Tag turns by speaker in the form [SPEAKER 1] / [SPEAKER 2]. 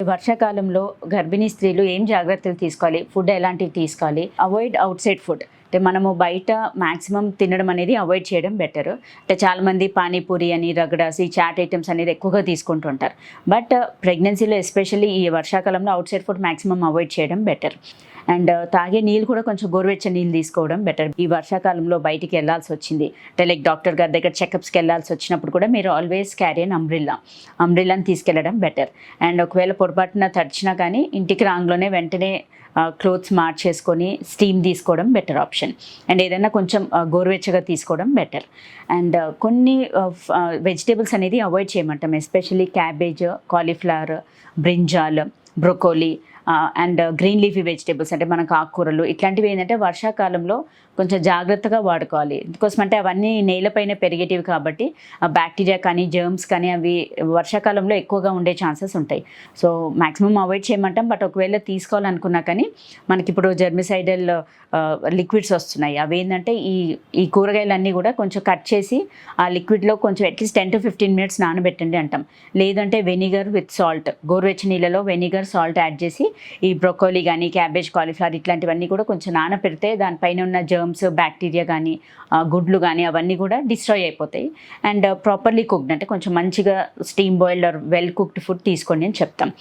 [SPEAKER 1] వర్షాకాలంలో గర్భిణీ స్త్రీలు ఏం జాగ్రత్తలు తీసుకోవాలి, ఫుడ్ ఎలాంటివి తీసుకోవాలి, అవాయిడ్ అవుట్ సైడ్ ఫుడ్. అంటే మనము బయట మ్యాక్సిమం తినడం అనేది అవాయిడ్ చేయడం బెటర్. అంటే చాలామంది పానీపూరి అని, రగడాస్, ఈ చాట్ ఐటమ్స్ అనేది ఎక్కువగా తీసుకుంటుంటారు. బట్ ప్రెగ్నెన్సీలో ఎస్పెషల్లీ ఈ వర్షాకాలంలో out side food maximum avoid చేయడం బెటర్. అండ్ తాగే నీళ్ళు కూడా కొంచెం గోరువెచ్చని నీళ్ళు తీసుకోవడం బెటర్. ఈ వర్షాకాలంలో బయటికి వెళ్ళాల్సి వచ్చింది అంటే లైక్ డాక్టర్ గారి దగ్గర చెకప్స్కి వెళ్ళాల్సి వచ్చినప్పుడు కూడా మీరు ఆల్వేస్ క్యారీ అన్ అంబ్రిల్లాని తీసుకెళ్ళడం బెటర్. అండ్ ఒకవేళ పొరపాటున తడిచినా కానీ ఇంటికి రాంగ్లోనే వెంటనే క్లోత్స్ మార్చేసుకొని స్టీమ్ తీసుకోవడం బెటర్ ఆప్షన్. అండ్ ఏదైనా కొంచెం గోరువెచ్చగా తీసుకోవడం బెటర్. అండ్ కొన్ని వెజిటేబుల్స్ అనేది అవాయిడ్ చేయమంటాం, especially cabbage, cauliflower, brinjal, broccoli and green leafy vegetables అంటే మనకు ఆకుకూరలు ఇట్లాంటివి ఏంటంటే వర్షాకాలంలో కొంచెం జాగ్రత్తగా వాడుకోవాలి. ఎందుకోసం అంటే అవన్నీ నేలపైన పెరిగేటివి కాబట్టి బ్యాక్టీరియా కానీ జర్మ్స్ కానీ అవి వర్షాకాలంలో ఎక్కువగా ఉండే ఛాన్సెస్ ఉంటాయి. సో మ్యాక్సిమం అవాయిడ్ చేయమంటాం. బట్ ఒకవేళ తీసుకోవాలనుకున్నా కానీ మనకి ఇప్పుడు జెర్మిసైడల్ లిక్విడ్స్ వస్తున్నాయి. అవి ఏంటంటే ఈ కూరగాయలన్నీ కూడా కొంచెం కట్ చేసి ఆ లిక్విడ్లో కొంచెం అట్లీస్ట్ 10 to 15 minutes నానబెట్టండి అంటాం. లేదంటే వెనిగర్ విత్ సాల్ట్, గోరువెచ్చని నీళ్ళలో వెనిగర్, సాల్ట్ యాడ్ చేసి ఈ బ్రొకోలీ కానీ క్యాబేజ్, కాలీఫ్లవర్ ఇట్లాంటివన్నీ కూడా కొంచెం నానపెడితే దానిపైన ఉన్న జర్మ్స్, బ్యాక్టీరియా కానీ గుడ్లు కానీ అవన్నీ కూడా డిస్ట్రాయ్ అయిపోతాయి. అండ్ ప్రాపర్లీ కుక్డ్ అంటే కొంచెం మంచిగా steam boiled or well cooked food తీసుకోండి అని చెప్తాం.